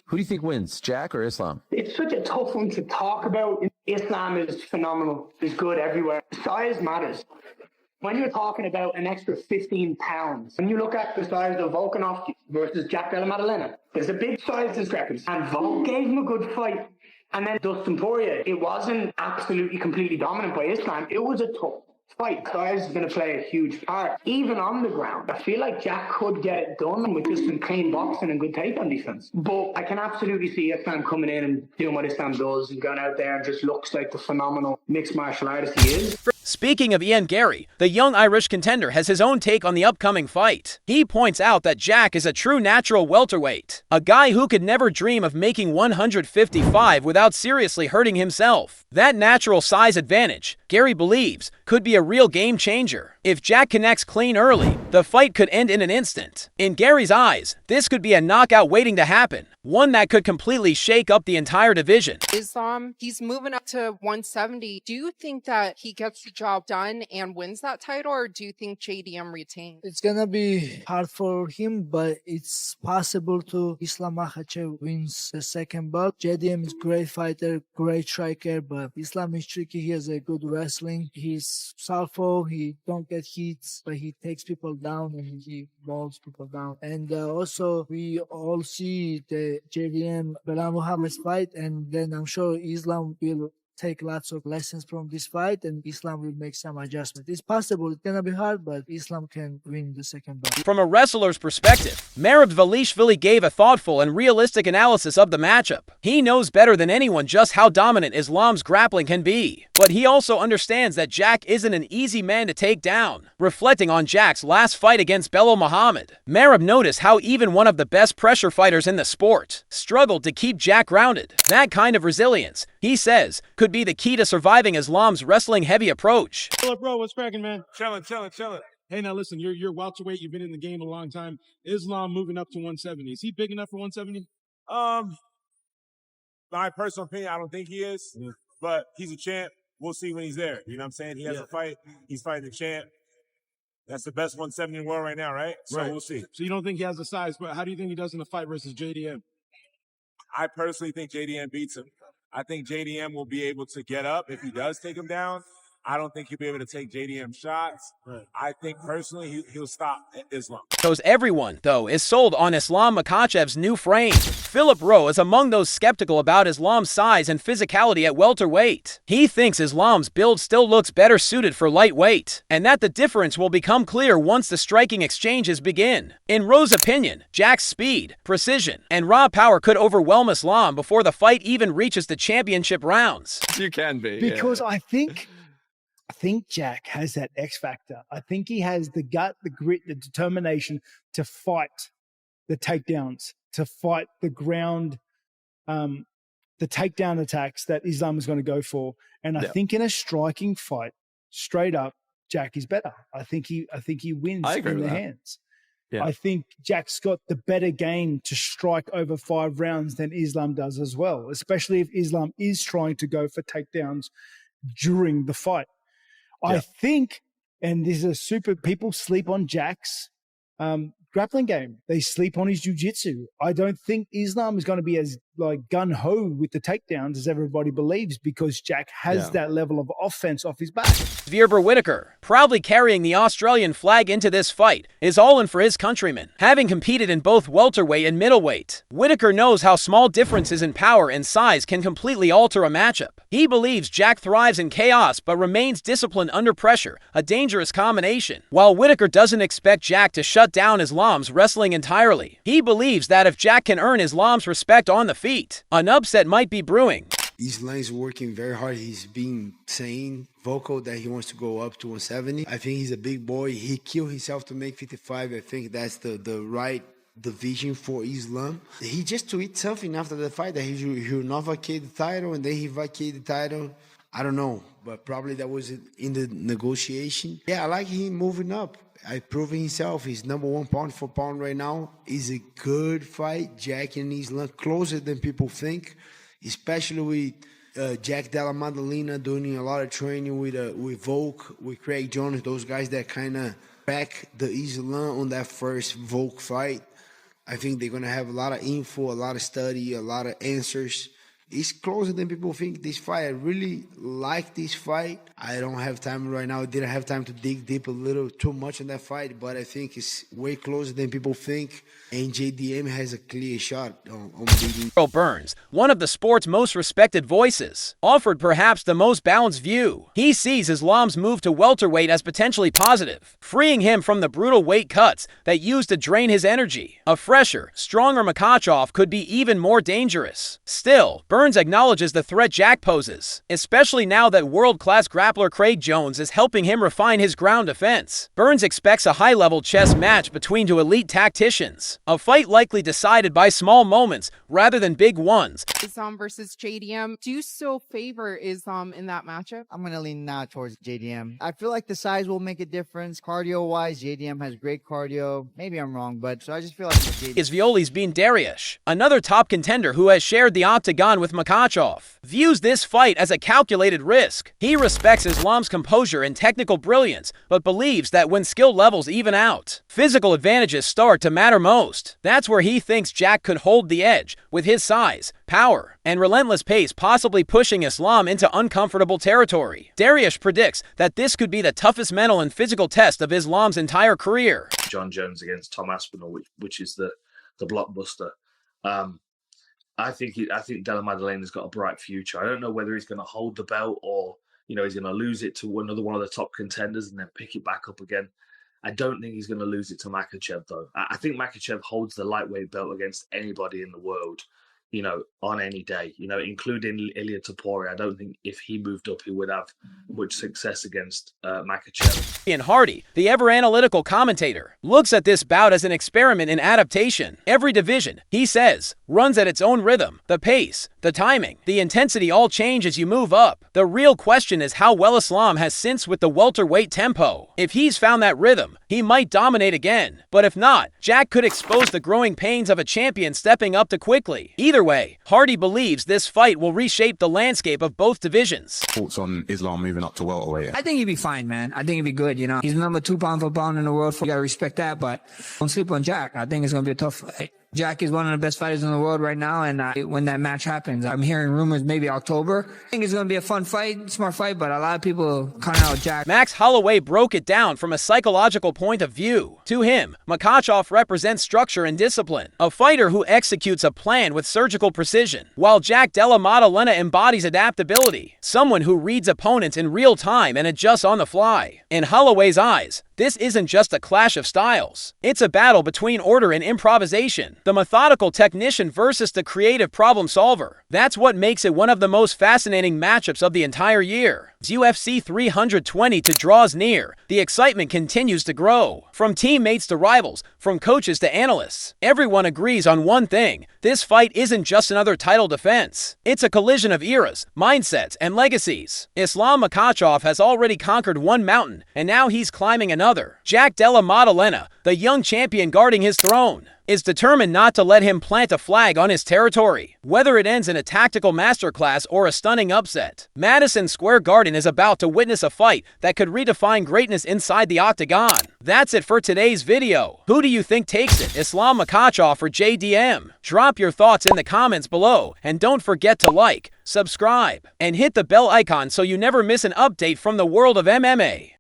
Who do you think wins, Jack or Islam? It's such a tough one to talk about. Islam is phenomenal. It's good everywhere. Size matters. When you're talking about an extra 15 pounds, when you look at the size of Volkanovski versus Jack Della Maddalena, there's a big size discrepancy. And Volk gave him a good fight. And then Dustin Poirier, it wasn't absolutely completely dominant by Islam. It was a tough fight. Size is going to play a huge part. Even on the ground, I feel like Jack could get it done with just some clean boxing and good takedown defense. But I can absolutely see Islam coming in and doing what Islam does and going out there and just looks like the phenomenal mixed martial artist he is. Speaking of Ian Gary, the young Irish contender has his own take on the upcoming fight. He points out that Jack is a true natural welterweight, a guy who could never dream of making 155 without seriously hurting himself. That natural size advantage, Gary believes, could be a real game changer. If Jack connects clean early, the fight could end in an instant. In Gary's eyes, this could be a knockout waiting to happen, one that could completely shake up the entire division. Islam, he's moving up to 170. Do you think that he gets the job done and wins that title, or do you think JDM retains? It's gonna be hard for him, but it's possible to Islam Makhachev wins the second bout. JDM is great fighter, great striker, but Islam is tricky. He has a good wrestling. He's southpaw. He don't get hits, but he takes people down and he rolls people down. And also, we all see the JDM Belal Muhammad's fight, and then I'm sure Islam will take lots of lessons from this fight, and Islam will make some adjustments. It's possible. It's gonna be hard, but Islam can win the second bout. From a wrestler's perspective, Merab Dvalishvili gave a thoughtful and realistic analysis of the matchup. He knows better than anyone just how dominant Islam's grappling can be, but he also understands that Jack isn't an easy man to take down. Reflecting on Jack's last fight against Belal Muhammad, Merab noticed how even one of the best pressure fighters in the sport struggled to keep Jack grounded. That kind of resilience, he says, could be the key to surviving Islam's wrestling-heavy approach. Philip, bro, what's cracking, man? Chilling. Hey, now listen, you're welterweight. You've been in the game a long time. Islam moving up to 170. Is he big enough for 170? My personal opinion, I don't think he is, but he's a champ. We'll see when he's there. You know what I'm saying? He has a fight. He's fighting the champ. That's the best 170 in the world right now, right? So we'll see. So you don't think he has the size, but how do you think he does in a fight versus JDM? I personally think JDM beats him. I think JDM will be able to get up if he does take him down. I don't think he'll be able to take JDM shots. Right. I think personally he'll stop Islam. Shows everyone, though, is sold on Islam Makhachev's new frame. Philip Rowe is among those skeptical about Islam's size and physicality at welterweight. He thinks Islam's build still looks better suited for lightweight, and that the difference will become clear once the striking exchanges begin. In Rowe's opinion, Jack's speed, precision, and raw power could overwhelm Islam before the fight even reaches the championship rounds. You can be. Because I think Jack has that X factor. I think he has the gut, the grit, the determination to fight the takedowns, to fight the ground, the takedown attacks that Islam is going to go for. And I think in a striking fight, straight up, Jack is better. I think he wins in the hands. Yeah. I think Jack's got the better game to strike over 5 rounds than Islam does as well, especially if Islam is trying to go for takedowns during the fight. Yeah. I think, and this is people sleep on Jack's grappling game. They sleep on his jiu-jitsu. I don't think Islam is going to be as gun-ho with the takedowns as everybody believes, because Jack has that level of offense off his back. Vierber Whitaker, proudly carrying the Australian flag into this fight, is all in for his countrymen. Having competed in both welterweight and middleweight, Whitaker knows how small differences in power and size can completely alter a matchup. He believes Jack thrives in chaos but remains disciplined under pressure, a dangerous combination. While Whitaker doesn't expect Jack to shut down Islam's wrestling entirely, he believes that if Jack can earn Islam's respect on the feet, an upset might be brewing. Islam's working very hard. He's been saying vocal that he wants to go up to 170. I think he's a big boy. He killed himself to make 55. I think that's the right division for Islam. He just tweeted something after the fight that he'll not vacate the title, and then he vacated the title. I don't know, but probably that was in the negotiation. Yeah, I like him moving up. I proven himself. He's number 1 pound for pound right now. It's a good fight. Jack and Islam closer than people think, especially with Jack Della Maddalena doing a lot of training with Volk, with Craig Jones, those guys that kind of back the Islam on that first Volk fight. I think they're gonna have a lot of info, a lot of study, a lot of answers. It's closer than people think. This fight, I really like this fight. I don't have time right now. I didn't have time to dig deep a little too much on that fight, but I think it's way closer than people think. And JDM has a clear shot on beating. Earl Burns, one of the sport's most respected voices, offered perhaps the most balanced view. He sees Islam's move to welterweight as potentially positive, freeing him from the brutal weight cuts that used to drain his energy. A fresher, stronger Makhachev could be even more dangerous. Still, Burns acknowledges the threat Jack poses, especially now that world-class grappler Craig Jones is helping him refine his ground defense. Burns expects a high-level chess match between two elite tacticians, a fight likely decided by small moments rather than big ones. Islam versus JDM. Do you still favor Islam in that matchup? I'm going to lean now towards JDM. I feel like the size will make a difference. Cardio-wise, JDM has great cardio. Maybe I'm wrong, but so I just feel like JDM. Is Violi's being Dariush, another top contender who has shared the octagon with Makhachev, views this fight as a calculated risk. He respects Islam's composure and technical brilliance, but believes that when skill levels even out, physical advantages start to matter most. That's where he thinks Jack could hold the edge, with his size, power, and relentless pace possibly pushing Islam into uncomfortable territory. Dariush predicts that this could be the toughest mental and physical test of Islam's entire career. John Jones against Tom Aspinall, which is the blockbuster. I think Della Maddalena's got a bright future. I don't know whether he's going to hold the belt or he's going to lose it to another one of the top contenders and then pick it back up again. I don't think he's going to lose it to Makhachev, though. I think Makhachev holds the lightweight belt against anybody in the world, on any day, including Ilia Topuria. I don't think if he moved up, he would have much success against Makhachev. Ian Hardy, the ever-analytical commentator, looks at this bout as an experiment in adaptation. Every division, he says, runs at its own rhythm. The pace, the timing, the intensity all change as you move up. The real question is how well Islam has synced with the welterweight tempo. If he's found that rhythm, he might dominate again. But if not, Jack could expose the growing pains of a champion stepping up too quickly. Either way, Hardy believes this fight will reshape the landscape of both divisions. Thoughts on Islam moving up to welterweight? I think he'd be fine, man. I think he'd be good, He's number 2 pound for pound in the world. You got to respect that, but don't sleep on Jack. I think it's going to be a tough fight. Jack is one of the best fighters in the world right now, and when that match happens, I'm hearing rumors maybe October. I think it's going to be a fun fight, smart fight, but a lot of people count out Jack. Max Holloway broke it down from a psychological point of view. To him, Makhachev represents structure and discipline, a fighter who executes a plan with surgical precision, while Jack Della Maddalena embodies adaptability, someone who reads opponents in real time and adjusts on the fly. In Holloway's eyes, this isn't just a clash of styles. It's a battle between order and improvisation, the methodical technician versus the creative problem solver. That's what makes it one of the most fascinating matchups of the entire year. As UFC 320 draws near, the excitement continues to grow. From teammates to rivals, from coaches to analysts, everyone agrees on one thing. This fight isn't just another title defense. It's a collision of eras, mindsets, and legacies. Islam Makhachev has already conquered one mountain, and now he's climbing another. Jack Della Maddalena, the young champion guarding his throne, is determined not to let him plant a flag on his territory, whether it ends in a tactical masterclass or a stunning upset. Madison Square Garden is about to witness a fight that could redefine greatness inside the octagon. That's it for today's video. Who do you think takes it, Islam Makhachev or JDM? Drop your thoughts in the comments below, and don't forget to like, subscribe, and hit the bell icon so you never miss an update from the world of MMA.